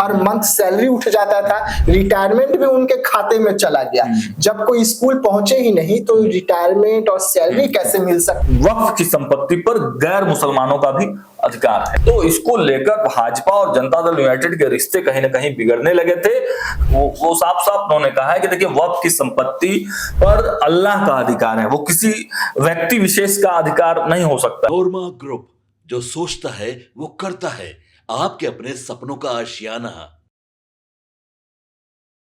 हर month salary उठ जाता था, रिटायरमेंट भी उनके खाते में चला गया। जब कोई स्कूल पहुंचे ही नहीं तो रिटायरमेंट और सैलरी कैसे मिल सकती। वक्फ की संपत्ति पर गैर मुसलमानों का भी अधिकार है, तो इसको लेकर भाजपा और जनता दल यूनाइटेड के रिश्ते कहीं ना कहीं बिगड़ने लगे थे। वो साफ साफ उन्होंने कहा है कि देखिए, वक्फ की संपत्ति पर अल्लाह का अधिकार है, वो किसी व्यक्ति विशेष का अधिकार नहीं हो सकता। नोरमा ग्रुप, जो सोचता है वो करता है, आपके अपने सपनों का आशियाना।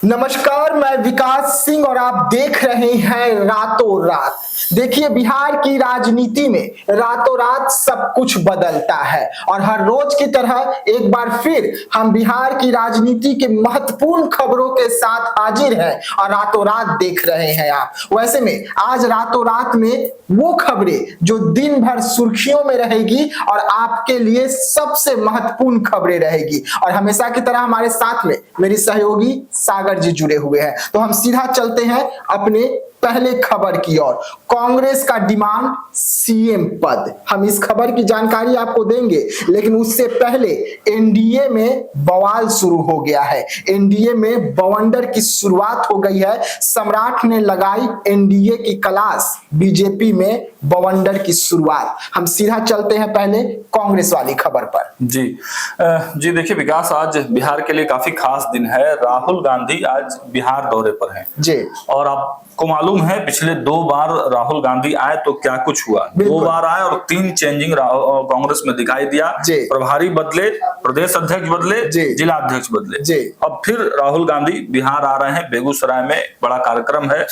नमस्कार, मैं विकास सिंह और आप देख रहे हैं रातों रात। देखिए, बिहार की राजनीति में रातों रात सब कुछ बदलता है और हर रोज की तरह एक बार फिर हम बिहार की राजनीति के महत्वपूर्ण खबरों के साथ हाजिर हैं और रातों रात देख रहे हैं आप। वैसे में आज रातों रात में वो खबरें जो दिन भर सुर्खियों में रहेगी और आपके लिए सबसे महत्वपूर्ण खबरें रहेगी, और हमेशा की तरह हमारे साथ में मेरी सहयोगी सागर जी जुड़े हुए हैं। तो हम सीधा चलते हैं अपने पहले खबर की ओर। कांग्रेस का डिमांड सीएम पद। हम इस खबर की जानकारी आपको देंगे, लेकिन उससे पहले एनडीए में बवाल शुरू हो गया है। एनडीए में बवंडर की शुरुआत हो गई है। सम्राट ने लगाई एनडीए की क्लास, बीजेपी में बवंडर की शुरुआत। हम सीधा चलते हैं पहले कांग्रेस वाली खबर पर। जी देखिए विकास, आज बिहार के लिए काफी खास दिन है। राहुल गांधी आज बिहार दौरे पर हैं जी, और आपको मालूम है पिछले 2 बार राहुल गांधी आए तो क्या कुछ हुआ। 2 बार आए और 3 चेंजिंग कांग्रेस में दिखाई दिया। प्रभारी बदले, प्रदेश अध्यक्ष बदले, जिला अध्यक्ष बदले। अब फिर राहुल गांधी बिहार आ रहे हैं। बेगूसराय में बड़ा कार्यक्रम है।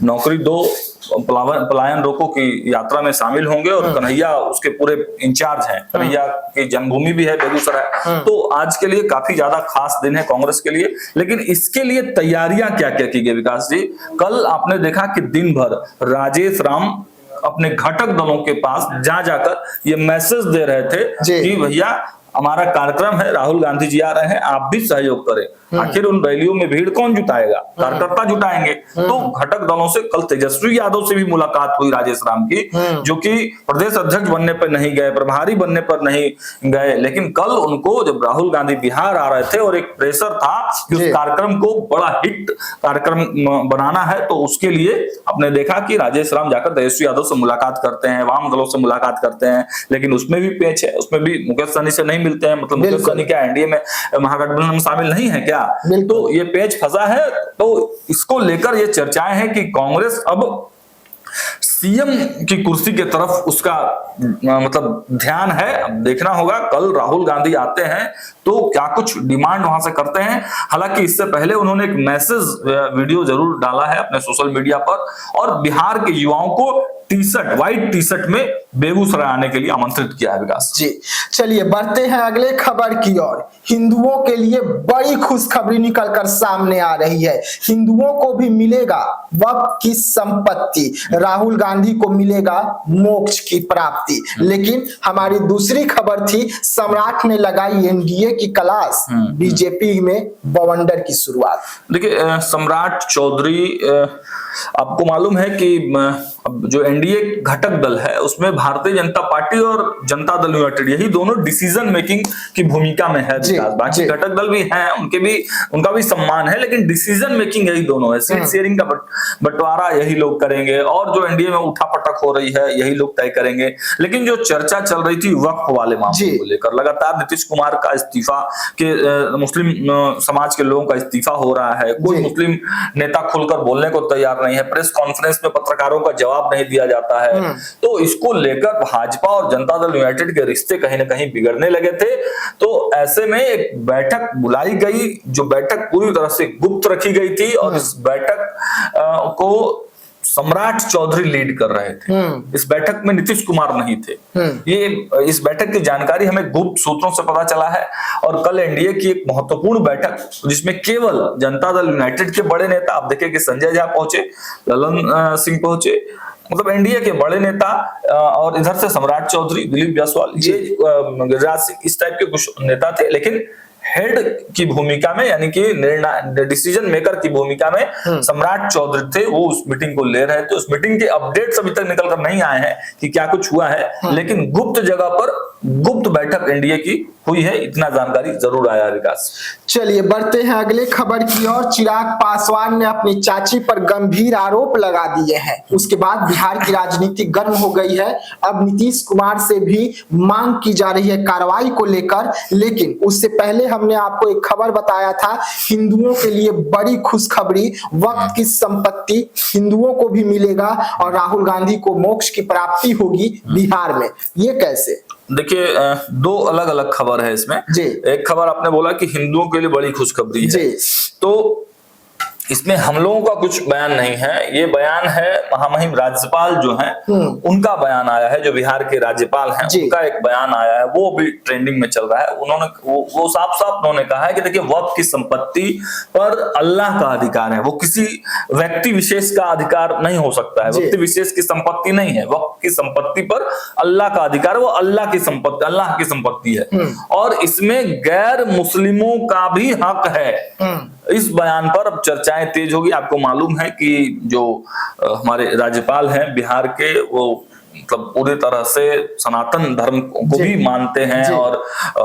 नौकरी 2 पलायन रोको की यात्रा में शामिल होंगे और कन्हैया उसके पूरे इंचार्ज हैं। कन्हैया की जन्मभूमि भी है बेगूसराय। तो आज के लिए काफी ज्यादा खास दिन है कांग्रेस के लिए। लेकिन इसके लिए तैयारियां क्या क्या की गई विकास जी? कल आपने देखा कि दिन भर राजेश राम अपने घटक दलों के पास जा जाकर ये मैसेज दे रहे थे कि भैया हमारा कार्यक्रम है, राहुल गांधी जी आ रहे हैं, आप भी सहयोग करें। आखिर उन रैलियों में भीड़ कौन जुटाएगा? कार्यकर्ता जुटाएंगे। तो घटक दलों से कल तेजस्वी यादव से भी मुलाकात हुई राजेश राम की, जो कि प्रदेश अध्यक्ष बनने पर नहीं गए, प्रभारी बनने पर नहीं गए, लेकिन कल उनको जब राहुल गांधी बिहार आ रहे थे और एक प्रेशर था कि उस कार्यक्रम को बड़ा हिट कार्यक्रम बनाना है, तो उसके लिए आपने देखा कि राजेश राम जाकर तेजस्वी यादव से मुलाकात करते हैं, वाम दलों से मुलाकात करते हैं। लेकिन उसमें भी पेच है, उसमें भी मुकेश सहनी से नहीं मिलते हैं। मतलब मुकेश सहनी क्या एनडीए में महागठबंधन में शामिल नहीं है क्या? तो ये पेच फंसा है। तो इसको लेकर ये चर्चाएं हैं कि कांग्रेस अब सीएम की कुर्सी की तरफ उसका मतलब ध्यान है। अब देखना होगा कल राहुल गांधी आते हैं तो क्या कुछ डिमांड वहां से करते हैं। हालांकि इससे पहले उन्होंने एक मैसेज वीडियो जरूर डाला है अपने सोशल मीडिया पर और बिहार के युवाओं को टी-शर्ट, व्हाइट टी-शर्ट में बेगूसराय आने के लिए आमंत्रित किया है विकास जी। चलिए बढ़ते हैं अगले खबर की ओर। हिंदुओं के लिए बड़ी खुशखबरी निकलकर सामने आ रही है। हिंदुओं को भी मिलेगा वक्फ की संपत्ति, राहुल गांधी को मिलेगा मोक्ष की प्राप्ति। लेकिन हमारी दूसरी खबर थी, सम्राट ने लगाई एनडीए की क्लास, बीजेपी में बवंडर की शुरुआत। देखिए सम्राट चौधरी, आपको मालूम है कि जो एनडीए घटक दल है उसमें भारतीय जनता पार्टी और जनता दल यूनाइटेड यही दोनों डिसीजन मेकिंग की भूमिका में है। बाकी घटक दल भी हैं, उनका भी सम्मान है, लेकिन डिसीजन मेकिंग यही दोनों है। सीट शेयरिंग का बंटवारा यही लोग करेंगे और जो एनडीए में उठापटक हो रही है यही लोग तय करेंगे। लेकिन जो चर्चा चल रही थी वक्फ वाले मामले को लेकर, लगातार नीतीश कुमार का इस्तीफा के मुस्लिम समाज के लोगों का इस्तीफा हो रहा है। कोई मुस्लिम नेता खुलकर बोलने को तैयार नहीं है, प्रेस कॉन्फ्रेंस में पत्रकारों का जवाब नहीं दिया जाता है। तो इसको लेकर भाजपा और जनता दल यूनाइटेड के रिश्ते कहीं ना कहीं बिगड़ने लगे थे। तो ऐसे में एक बैठक बुलाई गई, जो बैठक पूरी तरह से गुप्त रखी गई थी और इस बैठक को सम्राट चौधरी लीड कर रहे थे। इस बैठक में नीतीश कुमार नहीं थे। ये इस बैठक की जानकारी हमें गुप्त सूत्रों से पता चला है। और कल एनडीए की एक महत्वपूर्ण बैठक जिसमें केवल जनता दल यूनाइटेड के बड़े नेता, आप देखें कि संजय झा पहुंचे, ललन सिंह पहुंचे, मतलब एनडीए के बड़े नेता, और इधर से सम्राट चौधरी, दिलीप जायसवाल, ये गिरिराज सिंह, इस टाइप के कुछ नेता थे। लेकिन हेड की भूमिका में, यानी कि निर्णय डिसीजन मेकर की भूमिका में सम्राट चौधरी थे। वो उस मीटिंग को ले रहे थे। उस मीटिंग के अपडेट्स अभी तक निकल कर नहीं आए हैं कि क्या कुछ हुआ है, लेकिन गुप्त जगह पर गुप्त बैठक एनडीए की हुई है, इतना जानकारी जरूर आया विकास। चलिए बढ़ते हैं अगले खबर की ओर। चिराग पासवान ने अपनी चाची पर गंभीर आरोप लगा दिए हैं। उसके बाद बिहार की राजनीति गर्म हो गई है। अब नीतीश कुमार से भी मांग की जा रही है कार्रवाई को लेकर। लेकिन उससे पहले हमने आपको एक खबर बताया था, हिंदुओं के लिए बड़ी खुशखबरी, वक्त की संपत्ति हिंदुओं को भी मिलेगा और राहुल गांधी को मोक्ष की प्राप्ति होगी बिहार में। ये कैसे? देखिए, दो अलग अलग खबर है इसमें जी। एक खबर आपने बोला कि हिंदुओं के लिए बड़ी खुशखबरी है, तो इसमें हम लोगों का कुछ बयान नहीं है। ये बयान है महामहिम राज्यपाल जो हैं उनका बयान आया है, जो बिहार के राज्यपाल हैं उनका एक बयान आया है, वो भी ट्रेंडिंग में चल रहा है। उन्होंने वो साफ साफ उन्होंने कहा है कि देखिए, वक्फ की संपत्ति पर अल्लाह का अधिकार है, वो किसी व्यक्ति विशेष का अधिकार नहीं हो सकता है। व्यक्ति विशेष की संपत्ति नहीं है, वक्फ की संपत्ति पर अल्लाह का अधिकार है, वो अल्लाह की संपत्ति, अल्लाह की संपत्ति है और इसमें गैर मुस्लिमों का भी हक है। इस बयान पर अब चर्चाएं तेज होगी। आपको मालूम है कि जो हमारे राज्यपाल हैं बिहार के, वो मतलब पूरी तरह से सनातन धर्म को भी मानते हैं और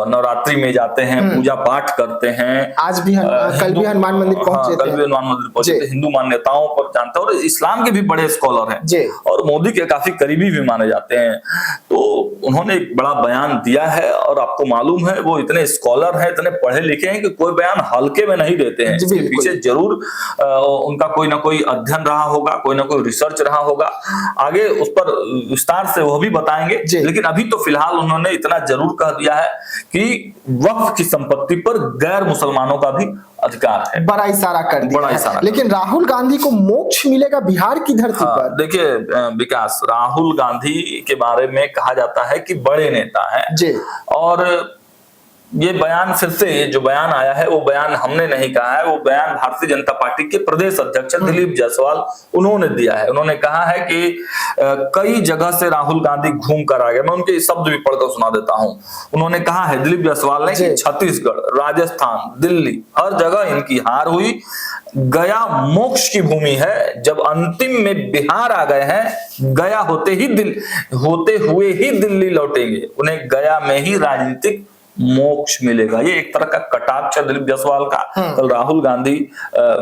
नवरात्रि में जाते हैं, पूजा पाठ करते हैं। आज भी कल भी हनुमान मंदिर पहुंचे थे। कल भी हनुमान मंदिर पहुंचे थे। हिंदू मान्यताओं पर जानते हैं और इस्लाम के भी बड़े स्कॉलर हैं और मोदी के काफी करीबी भी माने जाते हैं। तो उन्होंने एक बड़ा बयान दिया है और आपको मालूम है वो इतने स्कॉलर हैं, इतने पढ़े लिखे हैं कि कोई बयान हल्के में नहीं देते हैं। इसके पीछे जरूर उनका कोई ना कोई अध्ययन रहा होगा, कोई ना कोई रिसर्च रहा होगा। आगे उस पर विस्तार से वो भी बताएंगे, लेकिन अभी तो फिलहाल उन्होंने इतना जरूर कह दिया है कि वक्फ की संपत्ति पर गैर मुसलमानों का भी अधिकार है। बड़ा इशारा कर दिया है। लेकिन राहुल गांधी को मोक्ष मिलेगा बिहार की धरती पर? देखिए विकास, राहुल गांधी के बारे में कहा जाता है कि बड़े नेता हैं और ये बयान, फिर से ये जो बयान आया है वो बयान हमने नहीं कहा है, वो बयान भारतीय जनता पार्टी के प्रदेश अध्यक्ष दिलीप जायसवाल उन्होंने दिया है। उन्होंने कहा है कि कई जगह से राहुल गांधी घूम कर आ गए। मैं उनके शब्द भी पढ़कर सुना देता हूं। उन्होंने कहा है दिलीप जायसवाल ने कि छत्तीसगढ़, राजस्थान, दिल्ली, हर जगह इनकी हार हुई। गया मोक्ष की भूमि है। जब अंतिम में बिहार आ गए हैं, गया होते हुए ही दिल्ली लौटेंगे। उन्हें गया में ही राजनीतिक मोक्ष मिलेगा। ये एक तरह का कटाक्ष है दिलीप जायसवाल का। कल राहुल गांधी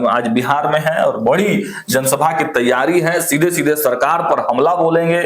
आज बिहार में है और बड़ी जनसभा की तैयारी है, सीधे सीधे सरकार पर हमला बोलेंगे।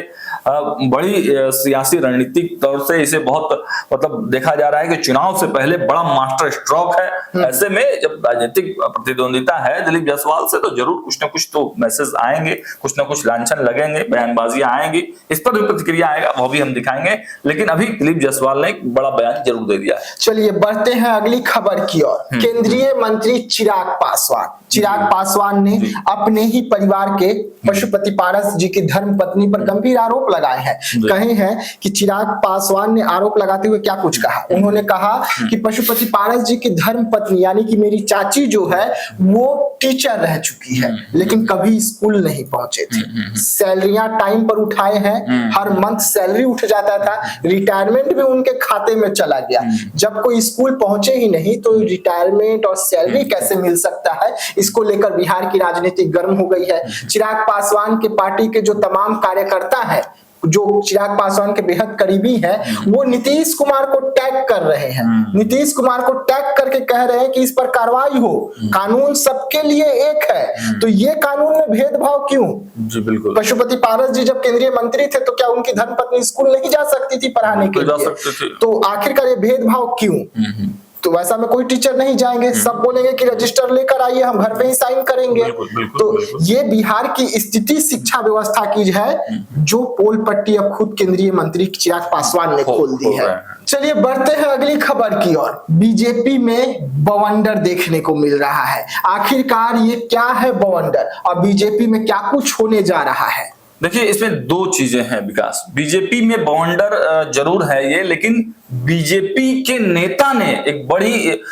बड़ी सियासी रणनीतिक तौर से इसे बहुत मतलब देखा जा रहा है कि चुनाव से पहले बड़ा मास्टर स्ट्रोक है। ऐसे में जब राजनीतिक प्रतिद्वंदिता है दिलीप जायसवाल से, तो जरूर कुछ ना कुछ तो मैसेज आएंगे, कुछ ना कुछ लांछन लगेंगे, बयानबाजियां आएंगी, इस पर भी प्रतिक्रिया आएगा, वो भी हम दिखाएंगे। लेकिन अभी दिलीप जायसवाल ने एक बड़ा बयान जरूर दे दिया है। चलिए बढ़ते हैं अगली खबर की ओर। केंद्रीय मंत्री चिराग पासवान ने अपने ही परिवार के पशुपति पारस जी की धर्मपत्नी पर गंभीर आरोप लगाए हैं। कहे हैं कि चिराग पासवान ने आरोप लगाते हुए क्या कुछ कहा। उन्होंने कहा कि पशुपति पारस जी की धर्मपत्नी यानी कि मेरी चाची जो है वो टीचर रह चुकी है, लेकिन कभी स्कूल नहीं पहुंचे थे। सैलरियां टाइम पर उठाए हैं, हर मंथ सैलरी उठ जाता था, रिटायरमेंट भी उनके खाते में चला गया। जब कोई स्कूल पहुंचे ही नहीं तो रिटायरमेंट और सैलरी कैसे मिल सकता है? इसको लेकर बिहार की राजनीति गर्म हो गई है। चिराग पासवान के पार्टी के जो तमाम कार्यकर्ता हैं, जो चिराग पासवान के बेहद करीबी हैं, वो नीतीश कुमार को टैग कर रहे हैं। नीतीश कुमार को टैग करके कह रहे हैं कि इस पर कार्रवाई हो, कानून सबके लिए एक है, तो ये कानून में भेदभाव क्यों? जी बिल्कुल। पशुपति पारस जी जब केंद्रीय मंत्री थे तो क्या उनकी धर्मपत्नी स्कूल नहीं जा सकती थी पढ़ाने के लिए? तो आखिरकार ये भेदभाव क्यों? तो वैसा में कोई टीचर नहीं जाएंगे, सब बोलेंगे कि रजिस्टर लेकर आइए, हम घर पे ही साइन करेंगे। तो ये बिहार की स्थिति शिक्षा व्यवस्था की है, जो पोल पट्टी अब खुद केंद्रीय मंत्री चिराग पासवान ने खोल दी है। चलिए बढ़ते हैं अगली खबर की ओर। बीजेपी में बवंडर देखने को मिल रहा है। आखिरकार ये क्या है बवंडर और बीजेपी में क्या कुछ होने जा रहा है? देखिए इसमें दो चीजें हैं विकास। बीजेपी में बवंडर जरूर है ये, लेकिन बीजेपी के नेता ने एक बड़ी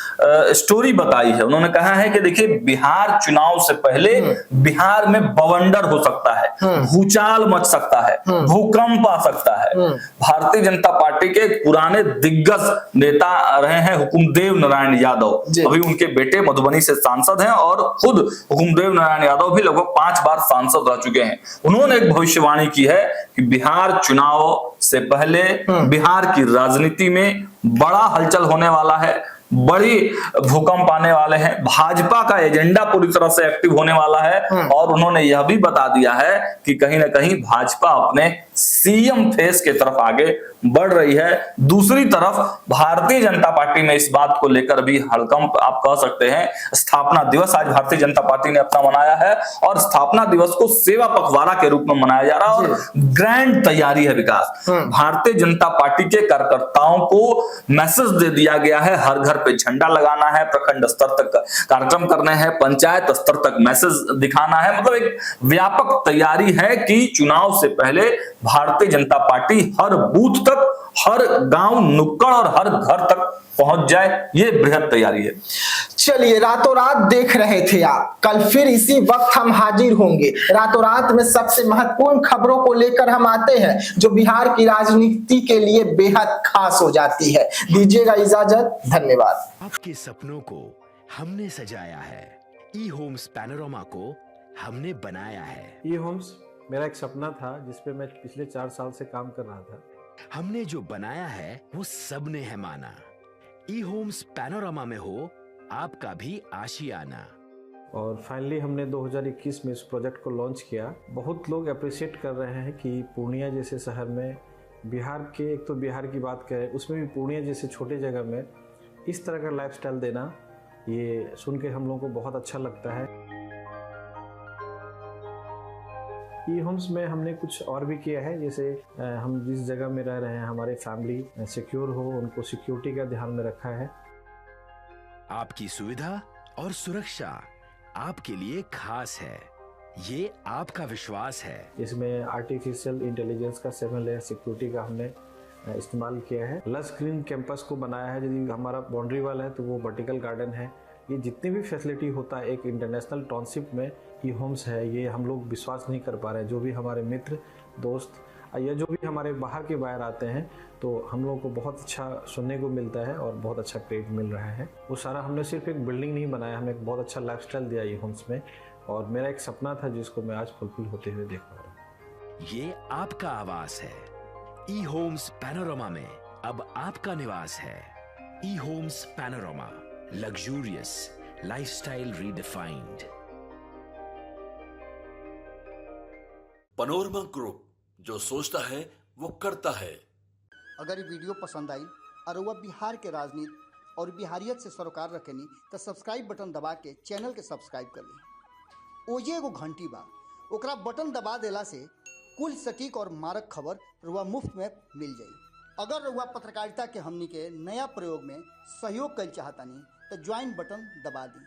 स्टोरी बताई है। उन्होंने कहा है कि देखिए बिहार चुनाव से पहले बिहार में बवंडर हो सकता है, भूचाल मच सकता है, भूकंप आ सकता है। भारतीय जनता पार्टी के पुराने दिग्गज नेता रहे हैं हुकुमदेव नारायण यादव, अभी उनके बेटे मधुबनी से सांसद हैं और खुद हुकुमदेव नारायण यादव भी लगभग 5 बार सांसद रह चुके हैं। उन्होंने एक भविष्यवाणी की है कि बिहार चुनाव से पहले बिहार की राजनीति में बड़ा हलचल होने वाला है, बड़ी भूकंप आने वाले हैं, भाजपा का एजेंडा पूरी तरह से एक्टिव होने वाला है। और उन्होंने यह भी बता दिया है कि कहीं ना कहीं भाजपा अपने सीएम फेस के तरफ आगे बढ़ रही है। दूसरी तरफ भारतीय जनता पार्टी में इस बात को लेकर भी हड़कंप आप कह सकते हैं। स्थापना दिवस आज भारतीय जनता पार्टी ने अपना मनाया है और स्थापना दिवस को सेवा पखवाड़ा के रूप में मनाया जा रहा है और ग्रैंड तैयारी है विकास। भारतीय जनता पार्टी के कार्यकर्ताओं को मैसेज दे दिया गया है, हर घर पे झंडा लगाना है, प्रखंड स्तर तक कार्यक्रम करने हैं, पंचायत स्तर तक मैसेज दिखाना है। मतलब एक व्यापक तैयारी है कि चुनाव से पहले भारतीय जनता पार्टी हर बूथ तक, हर गांव नुक्कड़ और हर घर तक पहुंच जाए, ये बृहद तैयारी है। चलिए, रातों रात देख रहे थे आप, कल फिर इसी वक्त हम हाजिर होंगे। रातों रात में सबसे महत्वपूर्ण खबरों को लेकर हम आते हैं जो बिहार की राजनीति के लिए बेहद खास हो जाती है। दीजिएगा इजाजत, धन्यवाद। आपके सपनों को हमने सजाया है, ई होम्स पैनोरमा को हमने बनाया है। ई होम्स मेरा एक सपना था जिसपे मैं पिछले 4 साल से काम कर रहा था। हमने जो बनाया है वो सबने है माना। ई होम्स पैनोरमा में हो आपका भी आशियाना। और फाइनली हमने 2021 में इस प्रोजेक्ट को लॉन्च किया। बहुत लोग अप्रिशिएट कर रहे हैं कि पूर्णिया जैसे शहर में, बिहार के, एक तो बिहार की बात करें उसमें भी पूर्णिया जैसे छोटे जगह में इस तरह का लाइफस्टाइल देना, ये सुन के हम लोगों को बहुत अच्छा लगता है। ई होम्स में हमने कुछ और भी किया है, जैसे हम जिस जगह में रह रहे हैं हमारे फैमिली सिक्योर हो, उनको सिक्योरिटी का ध्यान में रखा है। आपकी सुविधा और सुरक्षा आपके लिए खास है, ये आपका विश्वास है। इसमें आर्टिफिशियल इंटेलिजेंस का 7 लेयर सिक्योरिटी का हमने इस्तेमाल किया है। लस ग्रीन कैंपस को बनाया है। यदि हमारा बाउंड्री वाल है तो वो वर्टिकल गार्डन है। ये जितनी भी फैसिलिटी होता है एक इंटरनेशनल टाउनशिप में ई होम्स है, ये हम लोग विश्वास नहीं कर पा रहे हैं। जो भी हमारे मित्र दोस्त या जो भी हमारे बाहर के बाहर आते हैं तो हम लोगों को बहुत अच्छा सुनने को मिलता है और बहुत अच्छा क्रेडिट मिल रहा है। वो सारा हमने सिर्फ एक बिल्डिंग नहीं बनाया, हमें एक बहुत अच्छा लाइफस्टाइल दिया ई होम्स में, और मेरा एक सपना था जिसको मैं आज फुलफिल होते हुए देख पा रहा हूँ। ये आपका आवास है। ई होम्स पैनोरमा में अब आपका निवास है। E Homes Panorama, luxurious lifestyle redefined. Panorama group, जो सोचता है वो करता है। अगर ये वीडियो पसंद आई और वह बिहार के राजनीति और बिहारियत से सरोकार रखेनी तो सब्सक्राइब बटन दबा के चैनल के सब्सक्राइब कर ली। ओजे एगो घंटी बा, ओकरा बटन दबा देला से कुल सटीक और मारक खबर रुआ मुफ्त में मिल जाई। अगर रुआ पत्रकारिता के हमनी के नया प्रयोग में सहयोग कर चाहतानी तो ज्वाइन बटन दबा दी।